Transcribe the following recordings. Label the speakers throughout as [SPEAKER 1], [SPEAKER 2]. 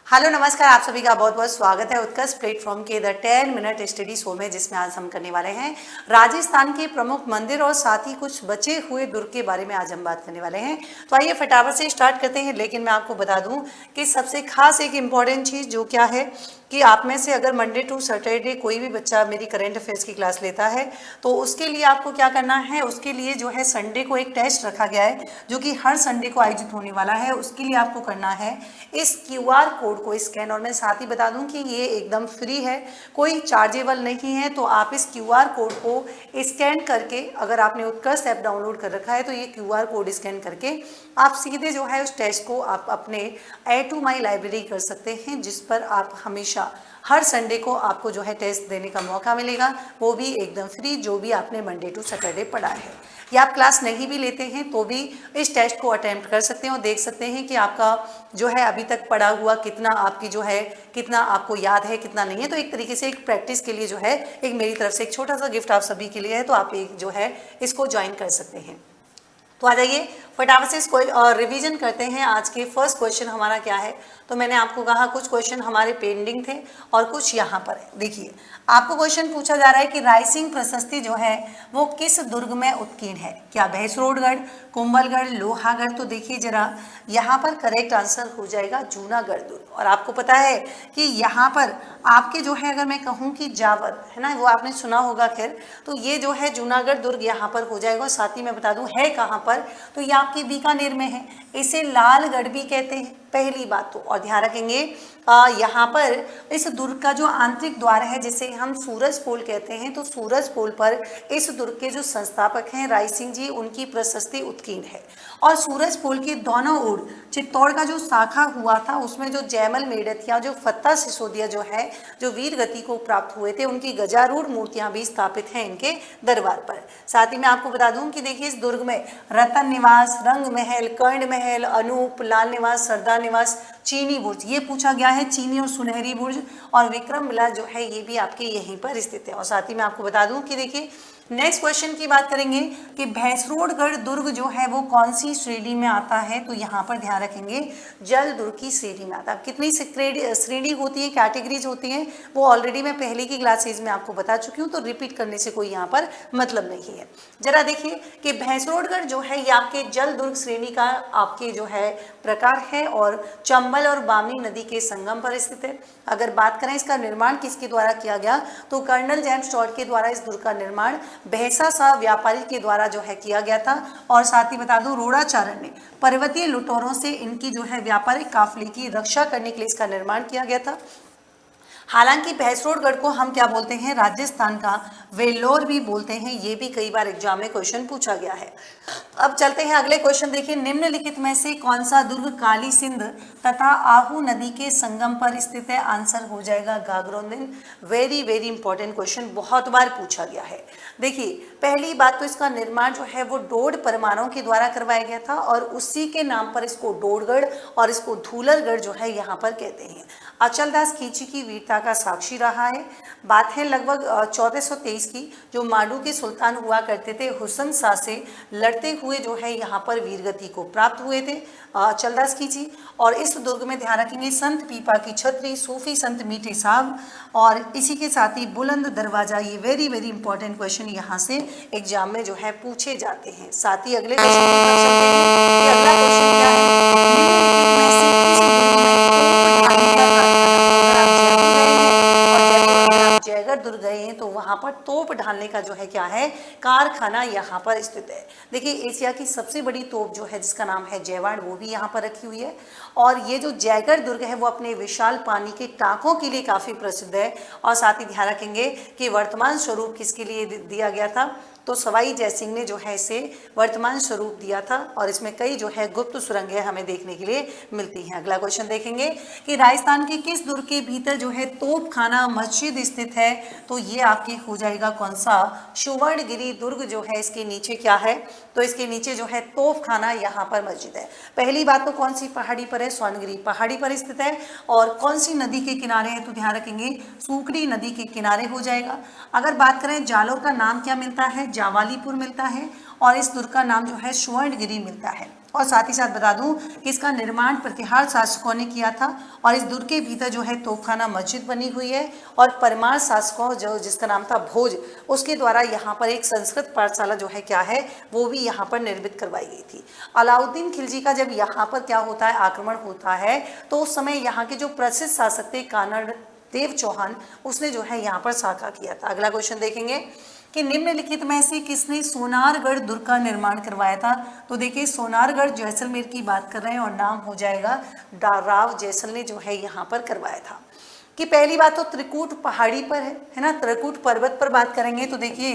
[SPEAKER 1] Hello नमस्कार, आप सभी का बहुत बहुत स्वागत है उत्कर्ष प्लेटफॉर्म के द 10 मिनट स्टडी शो में, जिसमें आज हम करने वाले हैं राजस्थान के प्रमुख मंदिर और साथ ही कुछ बचे हुए दुर्ग के बारे में आज हम बात करने वाले हैं। तो आइए फटाफट से स्टार्ट करते हैं। लेकिन मैं आपको बता दूं कि सबसे खास एक इम्पॉर्टेंट चीज़ जो क्या है कि आप में से अगर मंडे टू सैटरडे कोई भी बच्चा मेरी करंट अफेयर्स की क्लास लेता है तो उसके लिए आपको क्या करना है, उसके लिए जो है संडे को एक टेस्ट रखा गया है जो कि हर संडे को आयोजित होने वाला है। उसके लिए आपको करना है इस क्यूआर कोड को स्कैन, और मैं साथ ही बता दूं कि ये एकदम फ्री है, कोई चार्जेबल नहीं है। तो आप इस क्यूआर कोड को स्कैन करके, अगर आपने उत्कर्ष ऐप डाउनलोड कर रखा है तो ये क्यूआर कोड स्कैन करके आप सीधे जो है उस टेस्ट को आप अपने A2My लाइब्रेरी कर सकते हैं, जिस पर आप हमेशा हर संडे को आपको जो है टेस्ट देने का मौका मिलेगा, वो भी एकदम फ्री, जो भी आपने मंडे टू सैटरडे पढ़ा है। या आप क्लास नहीं भी लेते हैं तो भी इस टेस्ट को अटेम्प्ट कर सकते हैं और देख सकते हैं कि आपका जो है अभी तक पढ़ा हुआ कितना आपकी जो है कितना आपको याद है, कितना नहीं है। तो एक तरीके से एक प्रैक्टिस के लिए जो है एक मेरी तरफ से एक छोटा सा गिफ्ट आप सभी के लिए है, तो आप एक जो है इसको ज्वाइन कर सकते हैं। तो आ जाइए फटाफट से इसको रिवीजन करते हैं। आज के फर्स्ट क्वेश्चन हमारा क्या है, तो मैंने आपको कहा कुछ क्वेश्चन हमारे पेंडिंग थे और कुछ यहाँ पर है। देखिए, आपको क्वेश्चन पूछा जा रहा है कि रायसिंह प्रशस्ति जो है वो किस दुर्ग में उत्कीर्ण है। क्या भैंसरोडगढ़, कुंभलगढ़, लोहागढ़? तो देखिए जरा, यहाँ पर करेक्ट आंसर हो जाएगा जूनागढ़ दुर्ग। और आपको पता है कि यहाँ पर आपके जो है, अगर मैं कहूँ कि जावर है ना, वो आपने सुना होगा, खैर तो ये जो है जूनागढ़ दुर्ग यहाँ पर हो जाएगा। साथ ही मैं बता दूँ है कहाँ पर, तो ये आपके बीकानेर में है। इसे लालगढ़ भी कहते हैं, पहली बात तो। और ध्यान रखेंगे यहाँ पर इस दुर्ग का जो आंतरिक द्वार है जिसे हम सूरज पोल कहते हैं, तो सूरज पोल पर इस दुर्ग के जो संस्थापक हैं रायसिंह जी, उनकी प्रशस्ति उत्कीर्ण है। और सूरज पोल के दोनों ओर चित्तौड़ का जो शाखा हुआ था उसमें जो जयमल मेड़थिया, जो फत्ता सिसोदिया जो है, जो वीर गति को प्राप्त हुए थे, उनकी गजारूढ़ मूर्तियां भी स्थापित हैं इनके दरबार पर। साथ ही मैं आपको बता दूं कि देखिए, इस दुर्ग में रतन निवास, रंग महल, कर्ण महल, अनूप, लाल निवास, सरदार निवास, चीनी बुर्ज, ये पूछा गया है, चीनी और सुनहरी बुर्ज, और विक्रम विला जो है ये भी आपके यहीं पर स्थित है। और साथ ही मैं आपको बता दूं कि देखिए नेक्स्ट क्वेश्चन की बात करेंगे कि भैंसरोडगढ़ दुर्ग जो है वो कौन सी श्रेणी में आता है, तो यहाँ पर ध्यान रखेंगे जल दुर्ग की श्रेणी में आता है। कितनी श्रेणी होती है, कैटेगरीज होती हैं, वो ऑलरेडी मैं पहले की क्लासेज में आपको बता चुकी हूँ, तो रिपीट करने से कोई यहाँ पर मतलब नहीं है। जरा देखिए कि भैंसरोडगढ़ जो है ये आपके जल दुर्ग श्रेणी का आपके जो है प्रकार है और चंबल और बामनी नदी के संगम पर स्थित है। अगर बात करें इसका निर्माण किसके द्वारा किया गया, तो कर्नल जेम्स टॉड के द्वारा इस दुर्ग का निर्माण भैंसा सा व्यापारी के द्वारा जो है किया गया था। और साथ ही बता दूं, रोड़ाचारण ने पर्वतीय लुटेरों से इनकी जो है व्यापारिक काफिले की रक्षा करने के लिए इसका निर्माण किया गया था। हालांकि भैंसरोडगढ़ को हम क्या बोलते हैं, राजस्थान का वेल्लोर भी बोलते हैं, ये भी कई बार एग्जाम में क्वेश्चन पूछा गया है। अब चलते हैं अगले क्वेश्चन। देखिए, निम्नलिखित में से कौन सा दुर्ग काली सिंध तथा आहू नदी के संगम पर स्थित है? आंसर हो जाएगा गागरोंदिन। वेरी वेरी इंपॉर्टेंट क्वेश्चन, बहुत बार पूछा गया है। देखिए, पहली बात तो इसका निर्माण जो है वो डोड परमाणुओं के द्वारा करवाया गया था और उसी के नाम पर इसको डोडगढ़ और इसको धूलरगढ़ जो है यहाँ पर कहते हैं। अचलदास खींची की वीरता का साक्षी रहा है। बात है लगभग 1423 की, जो मांडू के सुल्तान हुआ करते थे, हुसन शाह से लड़ते हुए जो है यहाँ पर वीरगति को प्राप्त हुए थे अचलदास खींची। और इस दुर्ग में ध्यान रखेंगे संत पीपा की छतरी, सूफी संत मीठे साहब, और इसी के साथ ही बुलंद दरवाजा। ये वेरी वेरी इंपॉर्टेंट क्वेश्चन यहाँ से एग्जाम में जो है पूछे जाते हैं। साथ ही अगले क्वेश्चन की तरफ चलते हैं कि अगला क्वेश्चन क्या है, निम्नलिखित में से किस दुर्ग में तोप ढाने का जयगढ़ दुर्ग गए हैं तो वहां पर तोप ढालने का जो है क्या है, कारखाना यहाँ पर स्थित है। देखिए, एशिया की सबसे बड़ी तोप जो है जिसका नाम है जयवाड़, वो भी यहाँ पर रखी हुई है। और ये जो जयगढ़ दुर्ग है वो अपने विशाल पानी के टाँकों के लिए काफ़ी प्रसिद्ध है। और साथ ही ध्यान रखेंगे कि वर्तमान स्वरूप किसके लिए दिया गया था, तो सवाई जयसिंह ने जो है इसे वर्तमान स्वरूप दिया था। और इसमें कई जो है गुप्त सुरंगें हमें देखने के लिए मिलती हैं। अगला क्वेश्चन देखेंगे कि राजस्थान के किस दुर्ग के भीतर जो है तोपखाना मस्जिद स्थित है, तो ये आपके हो जाएगा कौन सा, सुवर्णगिरी दुर्ग जो है इसके नीचे क्या है, तो इसके नीचे जो है तोपखाना यहाँ पर मस्जिद है। पहली बात तो कौन सी पहाड़ी पर है, स्वर्णगिरी पहाड़ी पर स्थित है। और कौन सी नदी के किनारे है, तो ध्यान रखेंगे सूकड़ी नदी के किनारे हो जाएगा। अगर बात करें जालोर का नाम क्या मिलता है, जावालीपुर मिलता है। और इस दुर्ग का नाम जो है सुवर्णगिरी मिलता है। और साथ ही साथ बता दूं कि इसका निर्माण प्रतिहार शासकों ने किया था और इस दुर्ग के भीतर जो है तोपखाना मस्जिद बनी हुई है और परमार शासकों जो जिसका नाम था भोज, उसके द्वारा यहाँ पर एक संस्कृत पाठशाला जो है क्या है वो भी यहाँ पर निर्मित करवाई गई थी। अलाउद्दीन खिलजी का जब यहाँ पर क्या होता है आक्रमण होता है तो उस समय यहाँ के जो प्रसिद्ध शासक थे कानड़ देव चौहान, उसने जो है यहाँ पर साका किया था। अगला क्वेश्चन देखेंगे कि निम्नलिखित में से किसने सोनारगढ़ दुर्ग का निर्माण करवाया था। तो देखिए सोनारगढ़ जैसलमेर की बात कर रहे हैं और नाम हो जाएगा राव जैसल ने जो है यहाँ पर करवाया था। कि पहली बात तो त्रिकूट पहाड़ी पर है ना, त्रिकूट पर्वत पर बात करेंगे तो देखिए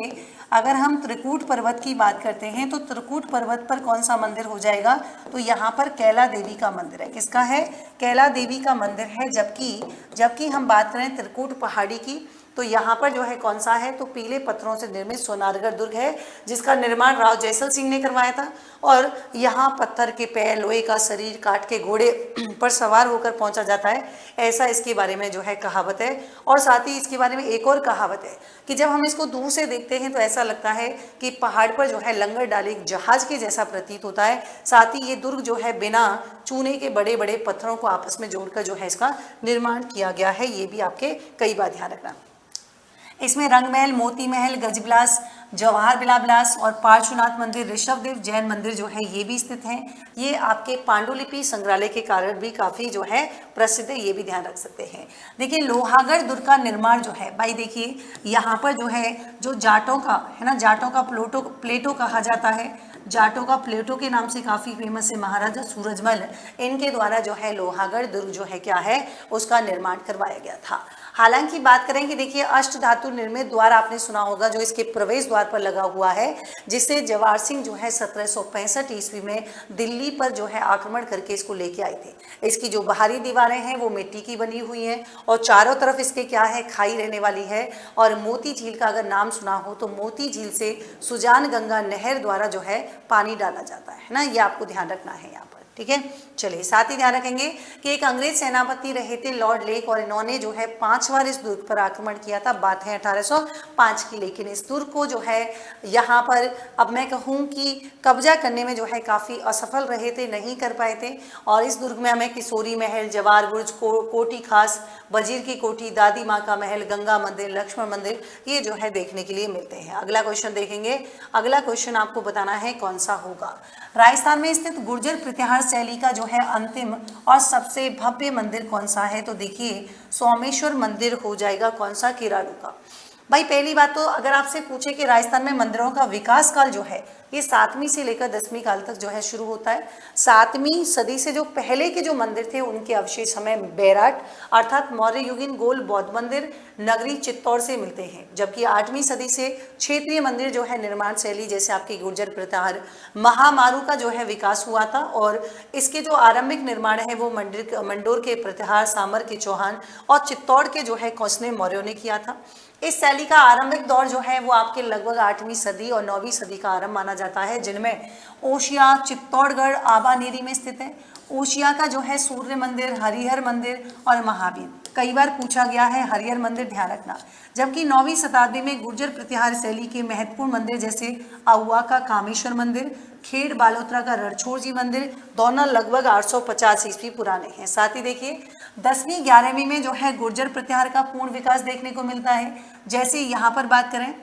[SPEAKER 1] अगर हम त्रिकूट पर्वत की बात करते हैं तो त्रिकूट पर्वत पर कौन सा मंदिर हो जाएगा, तो यहाँ पर कैला देवी का मंदिर है। किसका है? कैला देवी का मंदिर है। जबकि हम बात करें त्रिकूट पहाड़ी की तो यहाँ पर जो है कौन सा है, तो पीले पत्थरों से निर्मित सोनारगढ़ दुर्ग है जिसका निर्माण राव जैसल सिंह ने करवाया था। और यहाँ पत्थर के पैर, लोहे का शरीर काट के घोड़े पर सवार होकर पहुंचा जाता है, ऐसा इसके बारे में जो है कहावत है। और साथ ही इसके बारे में एक और कहावत है कि जब हम इसको दूर से देखते हैं तो ऐसा लगता है कि पहाड़ पर जो है लंगर डाले एक जहाज के जैसा प्रतीत होता है। साथ ही ये दुर्ग जो है बिना चूने के बड़े बड़े पत्थरों को आपस में जोड़कर जो है इसका निर्माण किया गया है, ये भी आपके कई बार ध्यान रखना। इसमें रंगमहल, मोती महल, गजबिलास, जवाहर बिलास और पार्श्वनाथ मंदिर, ऋषभदेव जैन मंदिर जो है ये भी स्थित हैं। ये आपके पांडुलिपि संग्रहालय के कारण भी काफ़ी जो है प्रसिद्ध है, ये भी ध्यान रख सकते हैं। देखिए लोहागढ़ दुर्ग का निर्माण जो है भाई, देखिए यहाँ पर जो है जो जाटों का है ना, जाटों का प्लेटो कहा जाता है, जाटों का प्लेटो के नाम से काफ़ी फेमस है। महाराजा सूरजमल, इनके द्वारा जो है लोहागढ़ दुर्ग जो है क्या है उसका निर्माण करवाया गया था। हालांकि बात करें कि देखिए अष्ट धातु निर्मित द्वार आपने सुना होगा जो इसके प्रवेश द्वार पर लगा हुआ है, जिसे जवाहर सिंह जो है 1765 ईस्वी में दिल्ली पर जो है आक्रमण करके इसको लेके आए थे। इसकी जो बाहरी दीवारें हैं वो मिट्टी की बनी हुई हैं और चारों तरफ इसके क्या है खाई रहने वाली है। और मोती झील का अगर नाम सुना हो तो मोती झील से सुजान गंगा नहर द्वारा जो है पानी डाला जाता है ना, ये आपको ध्यान रखना है यहाँ पर, ठीक है। चलिए साथ ही ध्यान रखेंगे कि एक अंग्रेज सेनापति रहे थे लॉर्ड लेक और इन्होंने जो है 5 बार इस दुर्ग पर आक्रमण किया था। बात है 1805 की, लेकिन इस दुर्ग को जो है यहाँ पर अब मैं कहूँ कि कब्जा करने में जो है काफ़ी असफल रहे थे, नहीं कर पाए थे। और इस दुर्ग में हमें किशोरी महल, जवार बुर्ज, कोठी खास, वजीर की कोठी, दादी माँ का महल, गंगा मंदिर, लक्ष्मण मंदिर ये जो है देखने के लिए मिलते हैं। अगला क्वेश्चन देखेंगे। अगला क्वेश्चन आपको बताना है कौन सा होगा। राजस्थान में स्थित गुर्जर प्रतिहार शैली का जो है अंतिम और सबसे भव्य मंदिर कौन सा है, तो देखिए सोमेश्वर मंदिर हो जाएगा। कौन सा? किराड़ू का। भाई पहली बात तो अगर आपसे पूछे कि राजस्थान में मंदिरों का विकास काल जो है ये 7वीं से लेकर 10वीं काल तक जो है शुरू होता है। 7वीं सदी से जो पहले के जो मंदिर थे उनके अवशेष हमें बैराट अर्थात मौर्य युगीन गोल बौद्ध मंदिर नगरी चित्तौड़ से मिलते हैं। जबकि 8वीं सदी से क्षेत्रीय मंदिर जो है निर्माण शैली जैसे आपकी गुर्जर प्रतिहार महामारू का जो है विकास हुआ था। और इसके जो आरंभिक निर्माण है वो मंडोर के प्रतिहार, सामर के चौहान और चित्तौड़ के जो है कौसने मौर्यों ने किया था। इस शैली का आरंभिक दौर जो है वो आपके लगभग 8वीं सदी और 9वीं सदी का आरंभ माना जाता है, जिनमें ओशिया, चित्तौड़गढ़, आबानेरी में स्थित है। ओशिया का जो है सूर्य मंदिर, हरिहर मंदिर और महावीर, कई बार पूछा गया है हरिहर मंदिर, ध्यान रखना। जबकि 9वीं शताब्दी में गुर्जर प्रतिहार शैली के महत्वपूर्ण मंदिर जैसे अहुआ का कामेश्वर मंदिर, खेड़ बालोतरा का रणछोड़ जी मंदिर, दोनों लगभग 850 ईस्वी पुराने हैं। साथ ही देखिए 10वीं 11वीं में जो है गुर्जर प्रतिहार का पूर्ण विकास देखने को मिलता है। जैसे यहाँ पर बात करें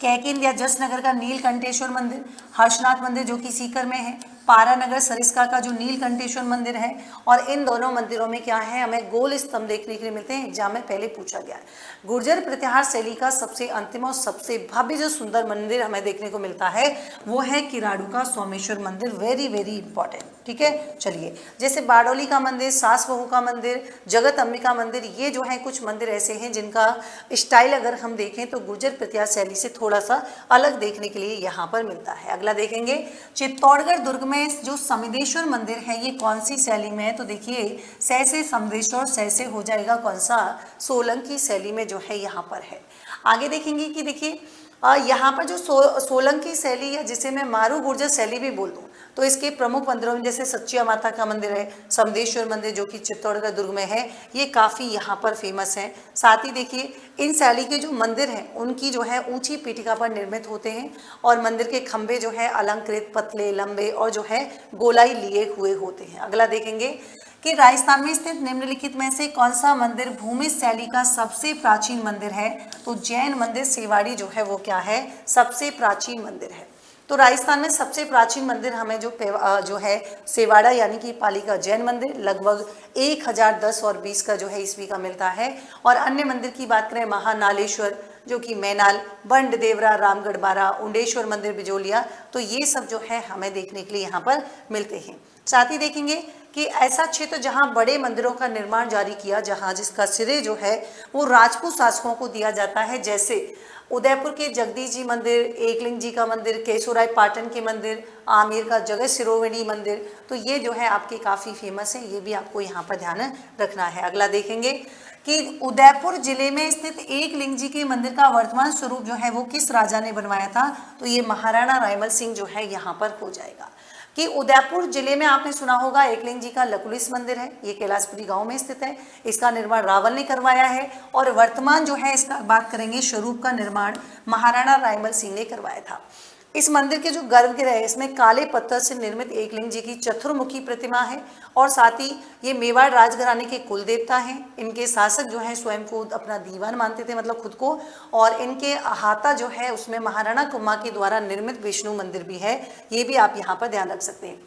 [SPEAKER 1] कैकिन या जसनगर का नीलकंठेश्वर मंदिर, हर्षनाथ मंदिर जो कि सीकर में है, पारानगर सरिस्का का जो नीलकंठेश्वर मंदिर है। और इन दोनों मंदिरों में क्या है हमें गोल स्तंभ देखने के लिए मिलते हैं। एग्जाम में पहले पूछा गया है। गुर्जर प्रतिहार शैली का सबसे अंतिम और सबसे भव्य जो सुंदर मंदिर हमें देखने को मिलता है वो है किराड़ू का सोमेश्वर मंदिर। वेरी वेरी इंपॉर्टेंट, ठीक है। चलिए जैसे बारडोली का मंदिर, सास बहू का मंदिर, जगत अंबिका मंदिर, ये जो है कुछ मंदिर ऐसे हैं जिनका स्टाइल अगर हम देखें तो गुर्जर प्रतिहार शैली से थोड़ा सा अलग देखने के लिए यहाँ पर मिलता है। अगला देखेंगे चित्तौड़गढ़ दुर्ग में जो समिदेश्वर मंदिर है ये कौन सी शैली में है, तो देखिए सै से समदेश्वर, सै से हो जाएगा कौन सा, सोलंकी शैली में जो है यहाँ पर है। आगे देखेंगे कि देखिए यहाँ पर जो सोलंकी शैली या जिसे मैं मारू गुर्जर शैली भी बोल दूँ, तो इसके प्रमुख मंदिरों में जैसे सचिया माता का मंदिर है, समदेश्वर मंदिर जो कि चित्तौड़गढ़ दुर्ग में है, ये काफ़ी यहाँ पर फेमस हैं। साथ ही देखिए इन शैली के जो मंदिर हैं उनकी जो है ऊंची पीठिका पर निर्मित होते हैं और मंदिर के खंभे जो है अलंकृत, पतले, लंबे और जो है गोलाई लिए हुए होते हैं। अगला देखेंगे कि राजस्थान में स्थित निम्नलिखित में से कौन सा मंदिर भूमि शैली का सबसे प्राचीन मंदिर है? तो जैन मंदिर सेवाड़ी जो है वो क्या है, सबसे प्राचीन मंदिर है। तो राजस्थान में सबसे प्राचीन मंदिर हमें जो है सेवाड़ा यानी कि पाली का जैन मंदिर लगभग 1010 और 20 का जो है ईस्वी का मिलता है। और अन्य मंदिर की बात करें महानालेश्वर जो कि मैनाल, बंड देवरा, रामगढ़ बारा, उंडेश्वर मंदिर बिजोलिया, तो ये सब जो है हमें देखने के लिए यहाँ पर मिलते हैं। साथ ही देखेंगे कि ऐसा क्षेत्र जहाँ बड़े मंदिरों का निर्माण जारी किया, जहाँ जिसका सिरे जो है वो राजपूत शासकों को दिया जाता है, जैसे उदयपुर के जगदीश जी मंदिर, एकलिंग जी का मंदिर, केशोराय पाटन के मंदिर, आमेर का जगत शिरोमणि मंदिर, तो ये जो है आपके काफ़ी फेमस है, ये भी आपको यहाँ पर ध्यान रखना है। अगला देखेंगे कि उदयपुर जिले में स्थित एकलिंग जी के मंदिर का वर्तमान स्वरूप जो है वो किस राजा ने बनवाया था? तो ये महाराणा रायमल सिंह जो है यहाँ पर हो जाएगा। कि उदयपुर जिले में आपने सुना होगा एकलिंग जी का लकुलिस मंदिर है, ये कैलाशपुरी गांव में स्थित है, इसका निर्माण रावल ने करवाया है और वर्तमान जो है इसका बात करेंगे स्वरूप का निर्माण महाराणा रायमल सिंह ने करवाया था। इस मंदिर के जो गर्भगृह है इसमें काले पत्थर से निर्मित एकलिंग जी की चतुर्मुखी प्रतिमा है और साथ ही ये मेवाड़ राजघराने के कुल देवता हैं। इनके शासक जो है स्वयं को अपना दीवान मानते थे, मतलब खुद को, और इनके अहाता जो है उसमें महाराणा कुम्भा के द्वारा निर्मित विष्णु मंदिर भी है, ये भी आप यहाँ पर ध्यान रख सकते हैं।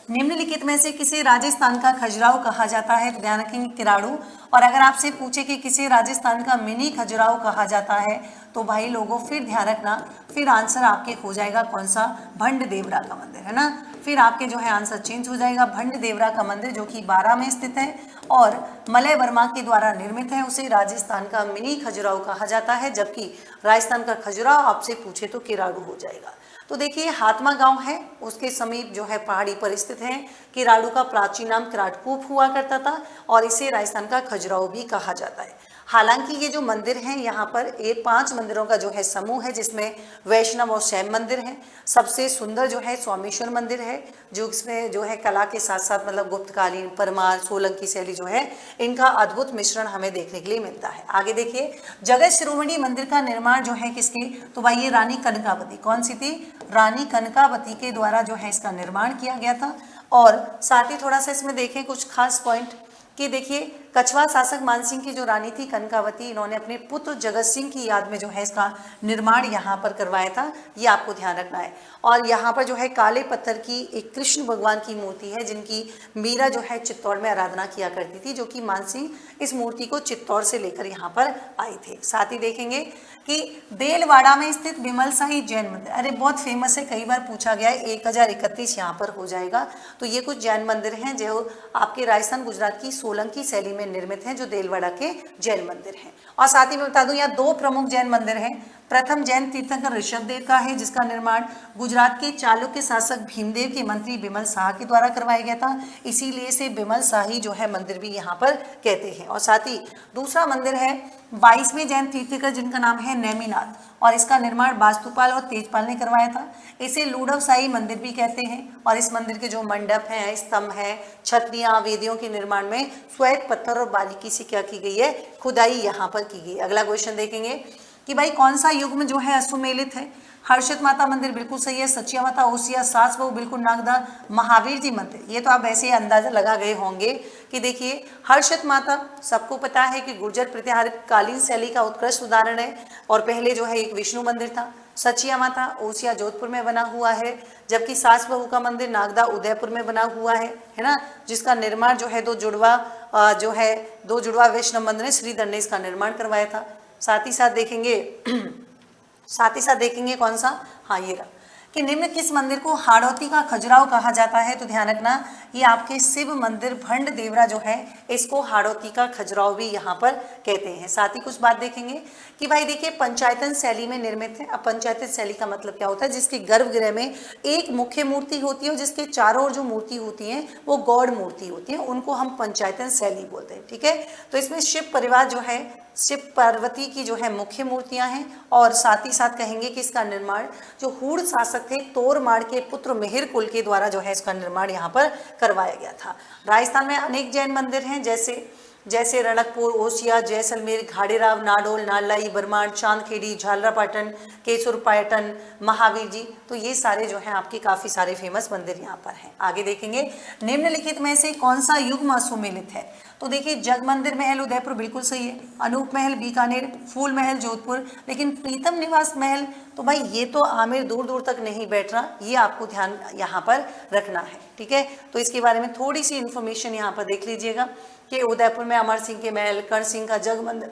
[SPEAKER 1] निम्नलिखित में से किसे राजस्थान का खजुराहो कहा जाता है? तो ध्यान रखेंगे किराड़ू। और अगर आपसे पूछे कि किसे राजस्थान का मिनी खजुराहो कहा जाता है, तो भाई लोगों फिर ध्यान रखना, फिर आंसर आपके हो जाएगा कौन सा? भंड देवरा का मंदिर, है ना। फिर आपके जो है आंसर चेंज हो जाएगा। भंड देवरा का मंदिर जो कि बारां में स्थित है और मलय वर्मा के द्वारा निर्मित है, उसे राजस्थान का मिनी खजुराहो कहा जाता है, जबकि राजस्थान का खजुराहो आपसे पूछे तो किराड़ू हो जाएगा। तो देखिए हातमा गांव है, उसके समीप जो है पहाड़ी पर स्थित है। किराड़ू का प्राचीन नाम किराटकूप हुआ करता था और इसे राजस्थान का खजुराहो भी कहा जाता है। हालांकि ये जो मंदिर हैं यहाँ पर ये 5 मंदिरों का जो है समूह है, जिसमें वैष्णव और शैव मंदिर है। सबसे सुंदर जो है स्वामीश्वर मंदिर है, जो इसमें जो है कला के साथ साथ मतलब गुप्तकालीन, परमार, सोलंकी शैली जो है इनका अद्भुत मिश्रण हमें देखने के लिए मिलता है। आगे देखिए जगत शिरोमणि मंदिर का निर्माण जो है किसके? तो भाई ये रानी कनकावती, कौन सी थी? रानी कनकावती के द्वारा जो है इसका निर्माण किया गया था। और साथ ही थोड़ा सा इसमें देखें कुछ खास पॉइंट कि देखिए कछवा शासक मानसिंह की जो रानी थी कनकावती, इन्होंने अपने पुत्र जगत सिंह की याद में जो है इसका निर्माण यहाँ पर करवाया था, ये आपको ध्यान रखना है। और यहाँ पर जो है काले पत्थर की एक कृष्ण भगवान की मूर्ति है, जिनकी मीरा जो है चित्तौड़ में आराधना किया करती थी, जो कि मानसिंह इस मूर्ति को चित्तौड़ से लेकर यहाँ पर आए थे। साथ ही देखेंगे कि देलवाड़ा में स्थित बिमलसाही जैन मंदिर, अरे बहुत फेमस है, कई बार पूछा गया है, 1031 यहाँ पर हो जाएगा। तो ये कुछ जैन मंदिर हैं जो आपके राजस्थान गुजरात की सोलंकी शैली में निर्मित हैं, जो देलवाड़ा के जैन मंदिर हैं। और साथ ही मैं बता दूं यहाँ 2 प्रमुख जैन मंदिर हैं। प्रथम जैन तीर्थंकर ऋषभदेव का है, जिसका निर्माण गुजरात के चालुक्य शासक भीमदेव के मंत्री बिमल शाह के द्वारा करवाया गया था, इसीलिए इसे बिमल शाही जो है मंदिर भी यहाँ पर कहते हैं। और साथ ही दूसरा मंदिर है 22वें जैन तीर्थंकर, जिनका नाम है नेमिनाथ, और इसका निर्माण वास्तुपाल और तेजपाल ने करवाया था। इसे लूढ़व शाही मंदिर भी कहते हैं। और इस मंदिर के जो मंडप हैं, स्तंभ हैं, छतरियाँ, वेदियों के निर्माण में श्वेत पत्थर और बारीकी से क्या की गई है? खुदाई यहाँ पर की गई। अगला क्वेश्चन देखेंगे कि भाई कौन सा युग्म जो है अश्वमेलित है? हर्षित माता मंदिर बिल्कुल सही है, सचिया माता, ओसिया, सास बहू बिल्कुल नागदा, महावीर जी मंदिर, ये तो आप ऐसे ही अंदाजा लगा गए होंगे कि देखिए हर्षित माता सबको पता है कि गुर्जर प्रतिहारित कालीन शैली का उत्कृष्ट उदाहरण है और पहले जो है एक विष्णु मंदिर था। सचिया माता ओसिया जोधपुर में बना हुआ है, जबकि सास बहू का मंदिर नागदा उदयपुर में बना हुआ है ना, जिसका निर्माण जो है दो जुड़वा वैष्णव मंदिर ने श्रीधर ने इसका निर्माण करवाया था। साथ ही साथ देखेंगे कौन सा? हाँ ये रहा कि निम्न किस मंदिर को हाड़ौती का खजुराहो कहा जाता है, तो ध्यान रखना ये आपके शिव मंदिर भंड देवरा जो है इसको हाड़ौती का खजुराहो भी यहाँ पर कहते हैं। साथ ही कुछ बात देखेंगे कि भाई देखिए पंचायतन शैली में निर्मित है। अब पंचायतन शैली का मतलब क्या होता है, जिसके गर्भगृह में एक मुख्य मूर्ति होती है और जिसके चारों ओर जो मूर्ति होती है वो गौड़ मूर्ति होती है, उनको हम पंचायतन शैली बोलते हैं। ठीक है, तो इसमें शिव परिवार जो है, शिव पार्वती की जो है मुख्य मूर्तियां हैं और साथ ही साथ कहेंगे कि इसका निर्माण जो हूण शासक थे तोरमाड़ के पुत्र मिहिर कुल के द्वारा जो है इसका निर्माण यहाँ पर करवाया गया था। राजस्थान में अनेक जैन मंदिर हैं जैसे रणकपुर, ओसिया, जैसलमेर, घाड़ेराव, नाडोल, नालाई, बरमान, चांदखेड़ी, झालरापाटन, केसुरपाटन, महावीर जी, तो ये सारे जो हैं आपके काफ़ी सारे फेमस मंदिर यहाँ पर हैं। आगे देखेंगे निम्नलिखित में से कौन सा युग्म सुमेलित है, तो देखिए जग मंदिर महल उदयपुर बिल्कुल सही है, अनूप महल बीकानेर, फूल महल जोधपुर, लेकिन प्रीतम निवास महल तो भाई ये तो आमिर दूर दूर तक नहीं बैठ रहा, ये आपको ध्यान यहाँ पर रखना है। ठीक है, तो इसके बारे में थोड़ी सी इन्फॉर्मेशन यहाँ पर देख लीजिएगा कि उदयपुर में अमर सिंह के महल, कर्ण सिंह का जग मंदिर,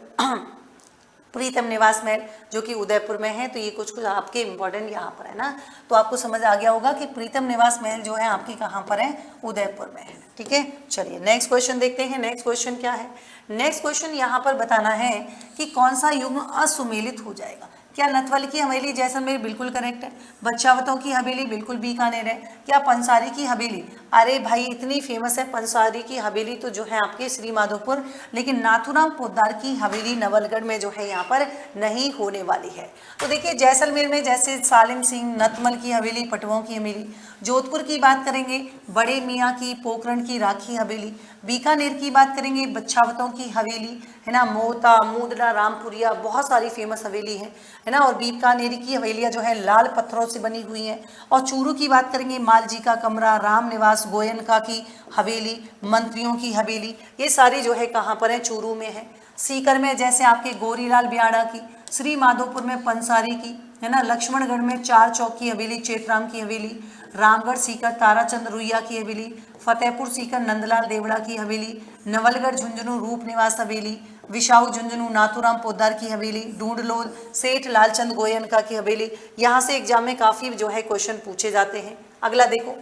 [SPEAKER 1] प्रीतम निवास महल जो कि उदयपुर में है, तो ये कुछ आपके इंपॉर्टेंट यहाँ पर है ना, तो आपको समझ आ गया होगा कि प्रीतम निवास महल जो है आपकी कहाँ पर है, उदयपुर में है। ठीक है, चलिए नेक्स्ट क्वेश्चन देखते हैं। नेक्स्ट क्वेश्चन क्या है, नेक्स्ट क्वेश्चन यहाँ पर बताना है कि कौन सा युग्म असुमेलित हो जाएगा। क्या नथवल की हवेली जैसलमेर बिल्कुल करेक्ट है, बच्चावतों की हवेली बिल्कुल बीकानेर है, क्या पंसारी की हवेली, अरे भाई इतनी फेमस है पंसारी की हवेली तो जो है आपके श्री माधोपुर, लेकिन नाथूराम पोद्दार की हवेली नवलगढ़ में जो है यहाँ पर नहीं होने वाली है। तो देखिए जैसलमेर में जैसे सालिम सिंह, नथमल की हवेली, पटवों की हवेली, जोधपुर की बात करेंगे बड़े मियाँ की, पोखरण की राखी हवेली, बीकानेर की बात करेंगे बच्चावतों की हवेली है ना, मोहता, मूदला, रामपुरिया, बहुत सारी फेमस हवेली है ना, और बीकानेर की हवेलियाँ जो है लाल पत्थरों से बनी हुई हैं। और चूरू की बात करेंगे मालजी का कमरा, राम निवास, गोयनका की हवेली, मंत्रियों की हवेली, ये सारी जो है कहाँ पर है, चूरू में है। सीकर में जैसे आपके गोरीलाल ब्याड़ा की, श्री माधोपुर में पंसारी की है ना, लक्ष्मणगढ़ में चार चौक की हवेली, चेतराम की हवेली, रामगढ़ सीकर ताराचंद रुइया की हवेली, फतेहपुर सीकर नंदलाल देवड़ा की हवेली, नवलगढ़ झुंझुनू रूप निवास हवेली, विशाऊ झुंझुनू नाथूराम पोद्दार की हवेली, ढूंढलोद सेठ लालचंद गोयनका की हवेली। यहाँ से एग्जाम में काफ़ी जो है क्वेश्चन पूछे जाते हैं। अगला देखो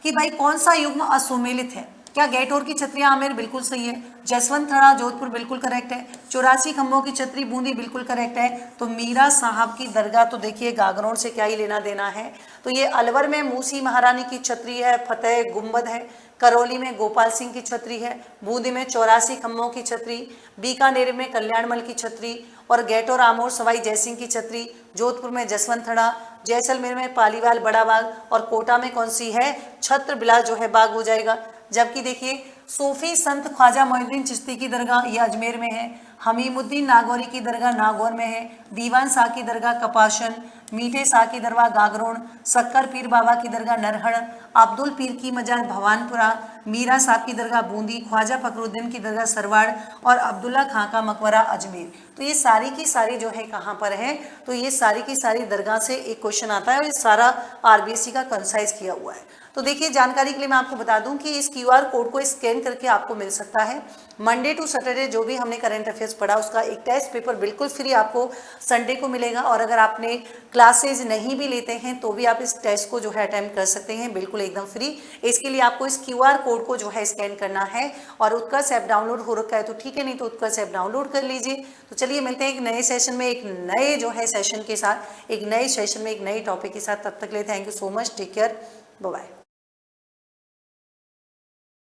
[SPEAKER 1] कि भाई कौन सा युग्म असुमेलित है, क्या गैठोर की छतरी आमेर बिल्कुल सही है, जसवंत थड़ा जोधपुर बिल्कुल करेक्ट है, 84 खंभों की छतरी बूंदी बिल्कुल करेक्ट है, तो मीरा साहब की दरगाह तो देखिए गागरोन से क्या ही लेना देना है, तो ये अलवर में मूसी महारानी की छतरी है, फतेह गुम्बद है, करौली में गोपाल सिंह की छतरी है, बूंदी में 84 खंभों की छतरी, बीकानेर में कल्याणमल की छतरी, और गैठोर आमोर सवाई जयसिंह की छतरी, जोधपुर में जसवंत थड़ा, जैसलमेर में पालीवाल बड़ा बाग, और कोटा में कौन सी है, छत्र बिलास जो है बाग हो जाएगा। जबकि देखिए सूफी संत ख्वाजा मोइनुद्दीन चिश्ती की दरगाह ये अजमेर में है, हमीमुद्दीन नागौरी की दरगाह नागौर में है, दीवान शाह की दरगाह कपाशन, मीठे शाह की दरगाह गागरोन, शक्कर पीर बाबा की दरगाह नरहड़, अब्दुल पीर की मजार भवानपुरा, मीरा साहब की दरगाह बूंदी, ख्वाजा फखरुद्दीन की दरगाह सरवाड़, और अब्दुल्ला खां का मकबरा अजमेर। तो ये सारी की सारी जो है कहाँ पर है, तो ये सारी की सारी दरगाह से एक क्वेश्चन आता है और ये सारा आरबीएससी का कंसाइज किया हुआ है। तो देखिए जानकारी के लिए मैं आपको बता दूं कि इस क्यूआर कोड को स्कैन करके आपको मिल सकता है। मंडे टू सैटरडे जो भी हमने करंट अफेयर्स पढ़ा उसका एक टेस्ट पेपर बिल्कुल फ्री आपको संडे को मिलेगा, और अगर आपने क्लासेज नहीं भी लेते हैं तो भी आप इस टेस्ट को जो है अटेम्प्ट कर सकते हैं बिल्कुल एकदम फ्री। इसके लिए आपको इस क्यूआर कोड को जो है स्कैन करना है, और उत्कर्ष ऐप डाउनलोड हो रखा है तो ठीक है, नहीं तो उत्कर्ष ऐप डाउनलोड कर लीजिए। तो चलिए मिलते हैं एक नए सेशन में, एक नए जो है सेशन के साथ, एक नए सेशन में एक नए टॉपिक के साथ। तब तक ले thank you so much, take care, bye bye.